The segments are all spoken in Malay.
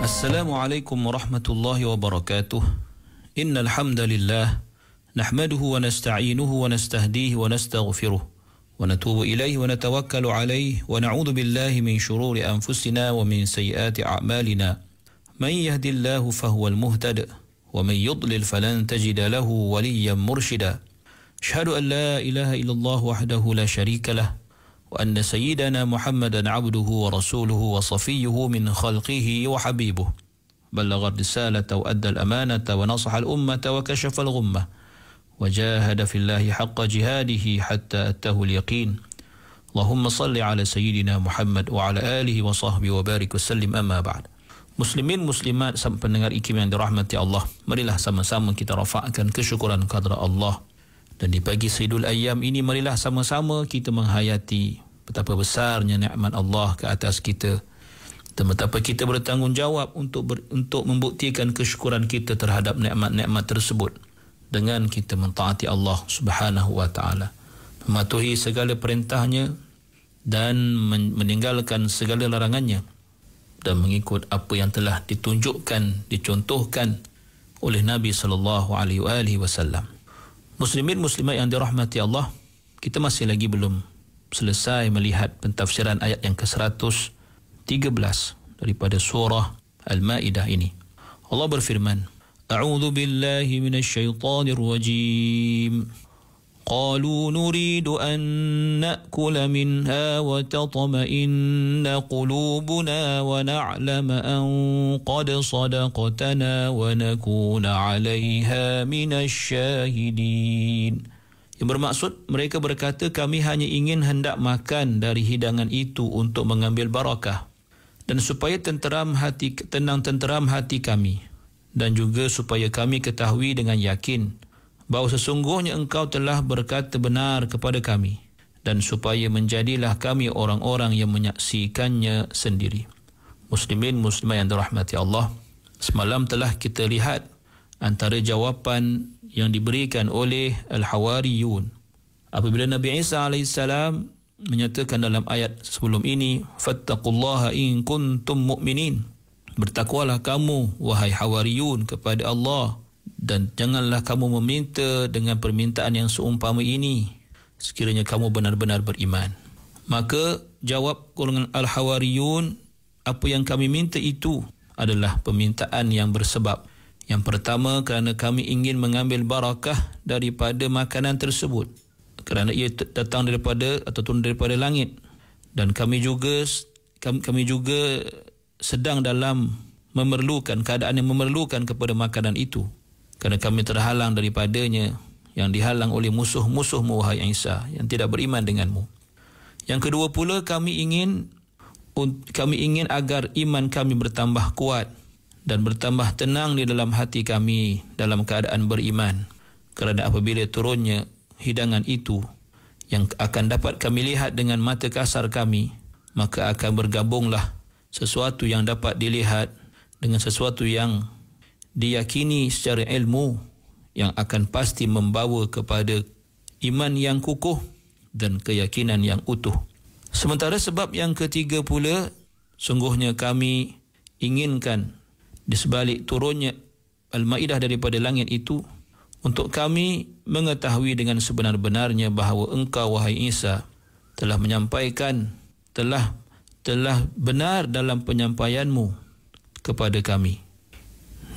Assalamualaikum warahmatullahi wabarakatuh. Innal hamdalillah nahmaduhu wa nasta'inuhu wa nastahdihi wa nastaghfiruh wa natubu ilaihi wa natawakkalu alaihi wa na'udzu billahi min shururi anfusina wa min sayyiati a'malina. Man yahdihillahu fahuwal muhtadi wa man yudlil falan tajida lahu waliyyan murshida. Asyhadu an la ilaha illallah wahdahu la syarika lah wa anna sayyidana Muhammadan abduhu wa rasuluhu wa safiyyuhu min khalqihi wa habibuh. Ballagha ar-risalata wa adda al-amanata wa nasaha al-ummata wa kashafa al-ghummah wa jahada fillahi haqqa jihadihi hatta atahu al-yaqin. Allahumma salli ala sayyidina Muhammad wa ala alihi wa sahbihi wa barik wa sallim, amma ba'd. Muslimin muslimat sampai pendengar IKIM yang dirahmati Allah, marilah sama-sama kita rafa'kan kesyukuran kepada Allah. Dan di pagi Sayyidul Ayyam ini, marilah sama-sama kita menghayati betapa besarnya nikmat Allah ke atas kita dan betapa kita bertanggungjawab untuk membuktikan kesyukuran kita terhadap nikmat-nikmat tersebut dengan kita mentaati Allah Subhanahu wa taala, mematuhi segala perintahnya dan meninggalkan segala larangannya, dan mengikut apa yang telah ditunjukkan, dicontohkan oleh Nabi sallallahu alaihi wasallam. Muslimin muslimat yang dirahmati Allah, kita masih lagi belum selesai melihat pentafsiran ayat yang ke-113 daripada surah Al-Maidah ini. Allah berfirman, A'udzu billahi minasyaitonir rajim. Qalu nuridu an na'kula minha wa tatma'inna qulubuna wa na'lama an qad sadaqtana wa nakuna 'alayha minasyahidin. Yang bermaksud, mereka berkata, kami hanya ingin hendak makan dari hidangan itu untuk mengambil barakah dan supaya tenteram hati kami, dan juga supaya kami ketahui dengan yakin bahawa sesungguhnya engkau telah berkata benar kepada kami, dan supaya menjadilah kami orang-orang yang menyaksikannya sendiri. Muslimin muslimah yang dirahmati Allah, semalam telah kita lihat antara jawapan yang diberikan oleh Al-Hawariyun apabila Nabi Isa AS menyatakan dalam ayat sebelum ini, fattaqullaha in kuntum mu'minin, bertakwalah kamu wahai Hawariyun kepada Allah, dan janganlah kamu meminta dengan permintaan yang seumpama ini sekiranya kamu benar-benar beriman. Maka jawab golongan Al-Hawariyun, apa yang kami minta itu adalah permintaan yang bersebab. Yang pertama, kerana kami ingin mengambil barakah daripada makanan tersebut, kerana ia datang daripada atau turun daripada langit, dan kami juga sedang dalam keadaan yang memerlukan kepada makanan itu, kerana kami terhalang daripadanya, yang dihalang oleh musuh-musuhmu wahai Isa yang tidak beriman denganmu. Yang kedua pula, kami ingin agar iman kami bertambah kuat dan bertambah tenang di dalam hati kami dalam keadaan beriman, kerana apabila turunnya hidangan itu yang akan dapat kami lihat dengan mata kasar kami, maka akan bergabunglah sesuatu yang dapat dilihat dengan sesuatu yang diyakini secara ilmu, yang akan pasti membawa kepada iman yang kukuh dan keyakinan yang utuh. Sementara sebab yang ketiga pula, sungguhnya kami inginkan di sebalik turunnya Al-Maidah daripada langit itu, untuk kami mengetahui dengan sebenar-benarnya bahawa engkau wahai Isa telah menyampaikan, telah benar dalam penyampaianmu kepada kami,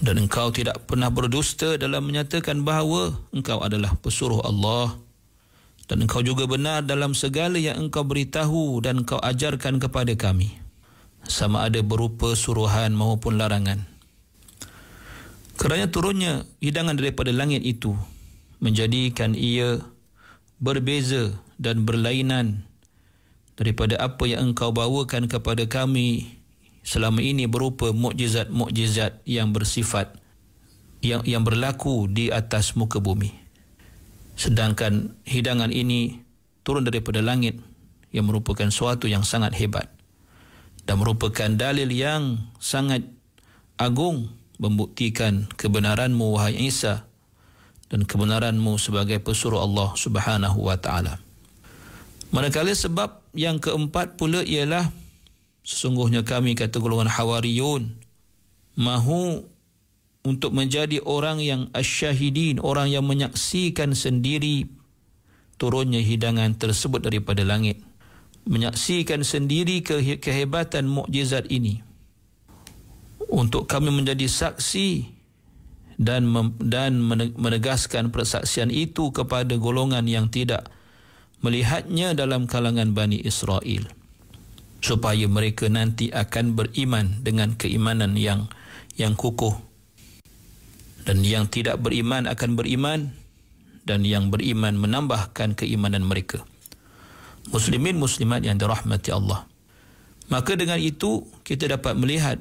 dan engkau tidak pernah berdusta dalam menyatakan bahawa engkau adalah pesuruh Allah, dan engkau juga benar dalam segala yang engkau beritahu dan engkau ajarkan kepada kami, sama ada berupa suruhan maupun larangan. Kerana turunnya hidangan daripada langit itu menjadikan ia berbeza dan berlainan daripada apa yang engkau bawakan kepada kami selama ini berupa mukjizat-mukjizat yang bersifat yang berlaku di atas muka bumi. Sedangkan hidangan ini turun daripada langit yang merupakan suatu yang sangat hebat dan merupakan dalil yang sangat agung membuktikan kebenaranmu wahai Isa dan kebenaranmu sebagai pesuruh Allah Subhanahu wa taala. Manakala sebab yang keempat pula ialah, sesungguhnya kami, kata golongan Hawariyun, mahu untuk menjadi orang yang asyahidin, orang yang menyaksikan sendiri turunnya hidangan tersebut daripada langit, menyaksikan sendiri kehebatan mukjizat ini, untuk kami menjadi saksi dan menegaskan persaksian itu kepada golongan yang tidak melihatnya dalam kalangan Bani Israel, supaya mereka nanti akan beriman dengan keimanan yang kukuh, dan yang tidak beriman akan beriman, dan yang beriman menambahkan keimanan mereka. Muslimin muslimat yang dirahmati Allah. Maka dengan itu kita dapat melihat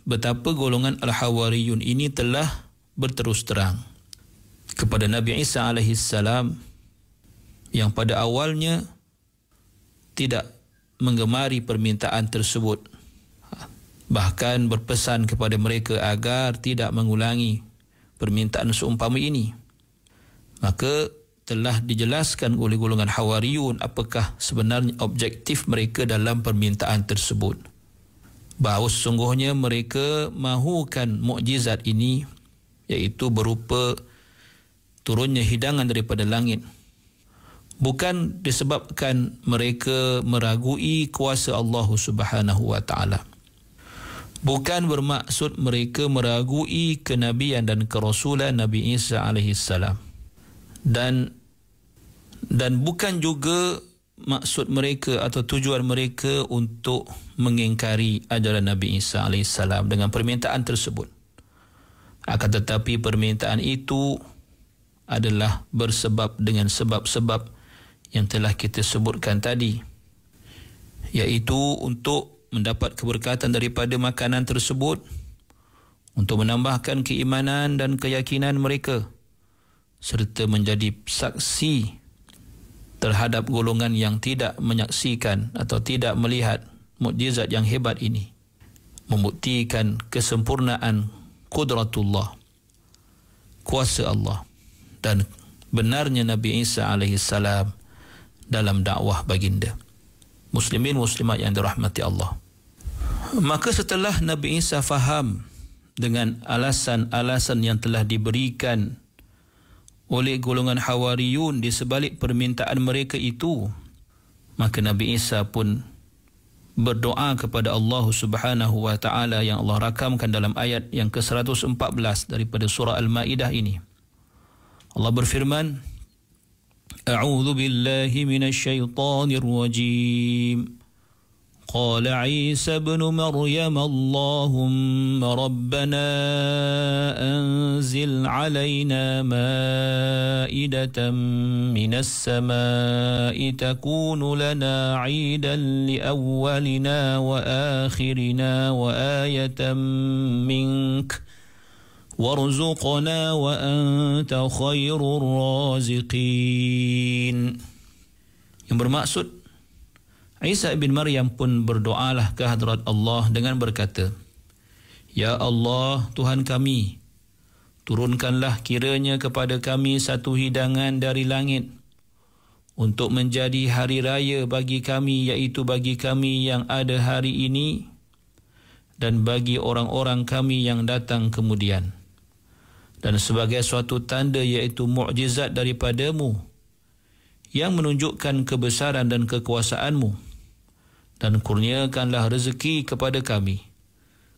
betapa golongan Al-Hawariyun ini telah berterus terang kepada Nabi Isa AS, yang pada awalnya tidak menggemari permintaan tersebut, bahkan berpesan kepada mereka agar tidak mengulangi permintaan seumpama ini. Maka telah dijelaskan oleh golongan Hawariyun apakah sebenarnya objektif mereka dalam permintaan tersebut, bahawa sesungguhnya mereka mahukan mukjizat ini, iaitu berupa turunnya hidangan daripada langit, bukan disebabkan mereka meragui kuasa Allah Subhanahu wa taala. Bukan bermaksud mereka meragui kenabian dan kerasulan Nabi Isa alaihissalam. Dan bukan juga maksud mereka atau tujuan mereka untuk mengingkari ajaran Nabi Isa alaihissalam dengan permintaan tersebut. Akan tetapi permintaan itu adalah bersebab dengan sebab-sebab yang telah kita sebutkan tadi, iaitu untuk mendapat keberkatan daripada makanan tersebut, untuk menambahkan keimanan dan keyakinan mereka, serta menjadi saksi terhadap golongan yang tidak menyaksikan atau tidak melihat mukjizat yang hebat ini, membuktikan kesempurnaan qudratullah, kuasa Allah, dan benarnya Nabi Isa alaihissalam dalam dakwah baginda. Muslimin muslimat yang dirahmati Allah. Maka setelah Nabi Isa faham dengan alasan-alasan yang telah diberikan oleh golongan Hawariyun di sebalik permintaan mereka itu, maka Nabi Isa pun berdoa kepada Allah Subhanahu wa taala yang Allah rakamkan dalam ayat yang ke-114 daripada surah Al-Maidah ini. Allah berfirman, A'udzu billahi minasyaitonir rajim. قال عيسى ابن مريم اللهم ربنا أنزل علينا مائدة من السماء تكون لنا عيدا لأولنا وآخرنا وآية منك وارزقنا وأنت خير الرازقين. Yang bermaksud, Isa bin Maryam pun berdoalah ke hadrat Allah dengan berkata, Ya Allah, Tuhan kami, turunkanlah kiranya kepada kami satu hidangan dari langit untuk menjadi hari raya bagi kami, iaitu bagi kami yang ada hari ini dan bagi orang-orang kami yang datang kemudian, dan sebagai suatu tanda iaitu mukjizat daripadamu yang menunjukkan kebesaran dan kekuasaanmu, dan kurniakanlah rezeki kepada kami,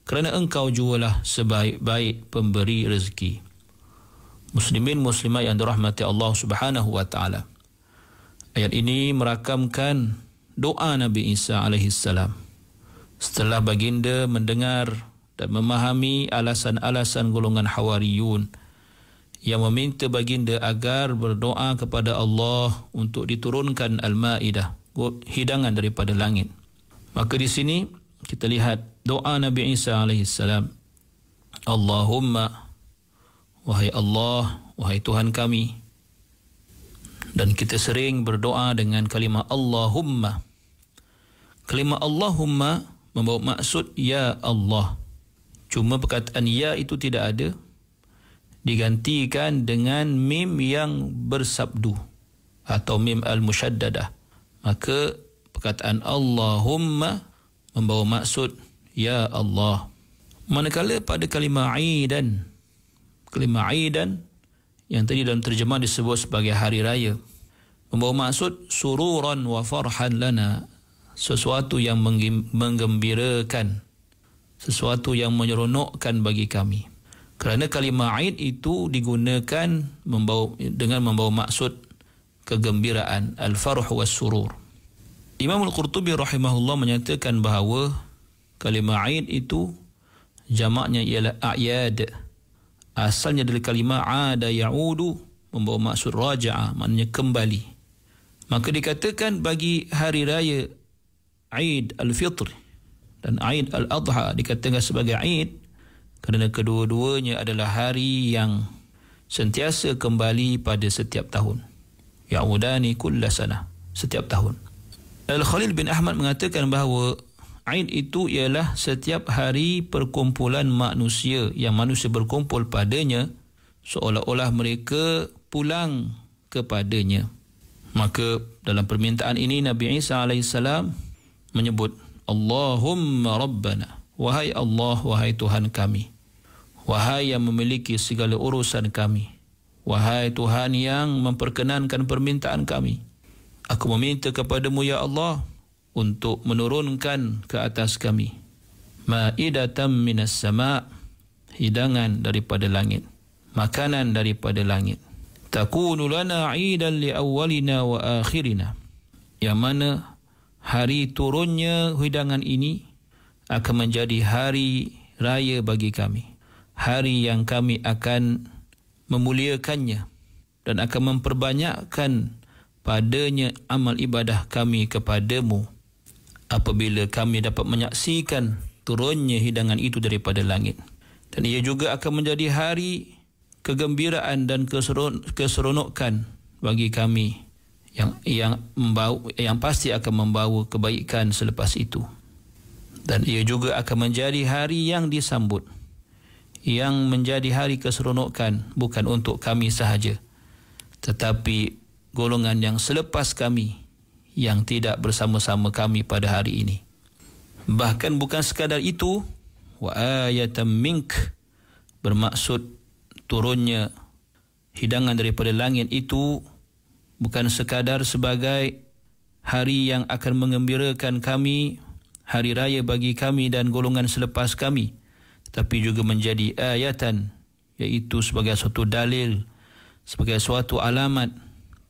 kerana engkau jualah sebaik-baik pemberi rezeki. Muslimin muslimat yang dirahmati Allah Subhanahu wa taala. Ayat ini merakamkan doa Nabi Isa alaihissalam setelah baginda mendengar dan memahami alasan-alasan golongan Hawariyun yang meminta baginda agar berdoa kepada Allah untuk diturunkan Al-Maidah, hidangan daripada langit. Maka di sini kita lihat doa Nabi Isa alaihissalam, Allahumma, wahai Allah, wahai Tuhan kami. Dan kita sering berdoa dengan kalimah Allahumma. Kalimah Allahumma membawa maksud Ya Allah. Cuma perkataan Ya itu tidak ada, digantikan dengan mim yang bersabdu atau mim al-musyaddadah. Maka perkataan Allahumma membawa maksud Ya Allah. Manakala pada kalimah aidan yang tadi dalam terjemah disebut sebagai hari raya, membawa maksud sururan wa farhan lana, sesuatu yang menggembirakan, sesuatu yang menyeronokkan bagi kami. Kerana kalimah Aid itu digunakan dengan membawa maksud kegembiraan, al-farh was surur. Imam Al-Qurtubi rahimahullah menyatakan bahawa kalimah Aid itu jamaknya ialah a'yad. Asalnya dari kalimah ada ya'udu, membawa maksud raja'ah, maknanya kembali. Maka dikatakan bagi hari raya Aid al-Fitr dan Aid al-Adha dikatakan sebagai Aid kerana kedua-duanya adalah hari yang sentiasa kembali pada setiap tahun. Ya'udani kulla sanah, setiap tahun. Al-Khalil bin Ahmad mengatakan bahawa Aid itu ialah setiap hari perkumpulan manusia yang manusia berkumpul padanya seolah-olah mereka pulang kepadanya. Maka dalam permintaan ini Nabi Isa AS menyebut Allahumma Rabbana, wahai Allah, wahai Tuhan kami, wahai yang memiliki segala urusan kami, wahai Tuhan yang memperkenankan permintaan kami, aku meminta kepadamu ya Allah untuk menurunkan ke atas kami ma'idatan minas sama', hidangan daripada langit, makanan daripada langit, takunu lana 'idan li awwalina wa akhirina, yang mana hari turunnya hidangan ini akan menjadi hari raya bagi kami, hari yang kami akan memuliakannya dan akan memperbanyakkan padanya amal ibadah kami kepadamu apabila kami dapat menyaksikan turunnya hidangan itu daripada langit. Dan ia juga akan menjadi hari kegembiraan dan keseronokan bagi kami yang pasti akan membawa kebaikan selepas itu. Dan ia juga akan menjadi hari yang disambut, yang menjadi hari keseronokan bukan untuk kami sahaja, tetapi golongan yang selepas kami yang tidak bersama-sama kami pada hari ini. Bahkan bukan sekadar itu, wa ayatan mink, bermaksud turunnya hidangan daripada langit itu bukan sekadar sebagai hari yang akan mengembirakan kami, hari raya bagi kami dan golongan selepas kami, tapi juga menjadi ayatan, iaitu sebagai suatu dalil, sebagai suatu alamat,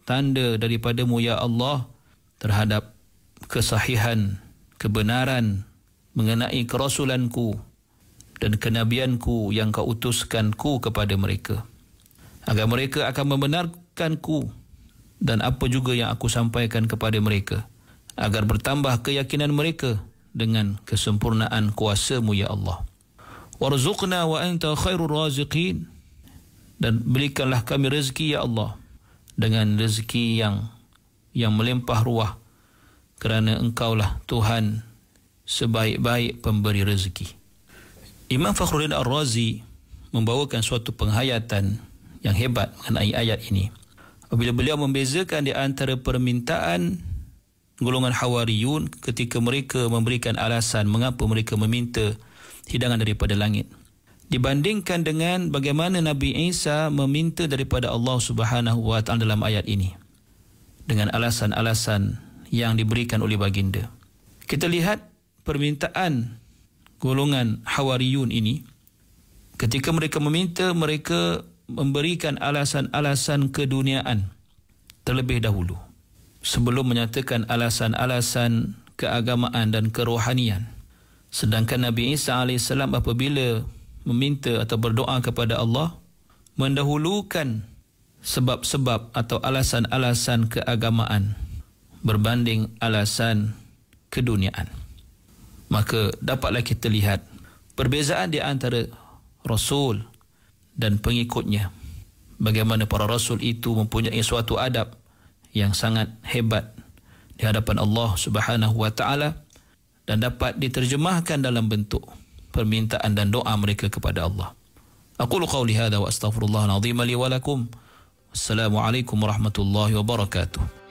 tanda daripadamu ya Allah terhadap kesahihan, kebenaran mengenai kerasulanku dan kenabianku yang kau utuskanku kepada mereka, agar mereka akan membenarkanku dan apa juga yang aku sampaikan kepada mereka, agar bertambah keyakinan mereka dengan kesempurnaan kuasa-Mu ya Allah. Warzuqna wa anta khairur raziqin, dan berikanlah kami rezeki ya Allah dengan rezeki yang melimpah ruah, kerana Engkaulah Tuhan sebaik-baik pemberi rezeki. Imam Fakhruddin Ar-Razi membawakan suatu penghayatan yang hebat mengenai ayat ini. Apabila beliau membezakan di antara permintaan golongan Hawariyun ketika mereka memberikan alasan mengapa mereka meminta hidangan daripada langit, dibandingkan dengan bagaimana Nabi Isa meminta daripada Allah Subhanahu wa taala dalam ayat ini dengan alasan-alasan yang diberikan oleh baginda. Kita lihat permintaan golongan Hawariyun ini, ketika mereka meminta, mereka memberikan alasan-alasan keduniaan terlebih dahulu sebelum menyatakan alasan-alasan keagamaan dan kerohanian. Sedangkan Nabi Isa AS apabila meminta atau berdoa kepada Allah, mendahulukan sebab-sebab atau alasan-alasan keagamaan berbanding alasan keduniaan. Maka dapatlah kita lihat perbezaan di antara Rasul dan pengikutnya. Bagaimana para Rasul itu mempunyai suatu adab yang sangat hebat di hadapan Allah Subhanahu wa taala dan dapat diterjemahkan dalam bentuk permintaan dan doa mereka kepada Allah. Aqulu qawli hadha wa astaghfirullahal azim li wa lakum. Assalamualaikum warahmatullahi wabarakatuh.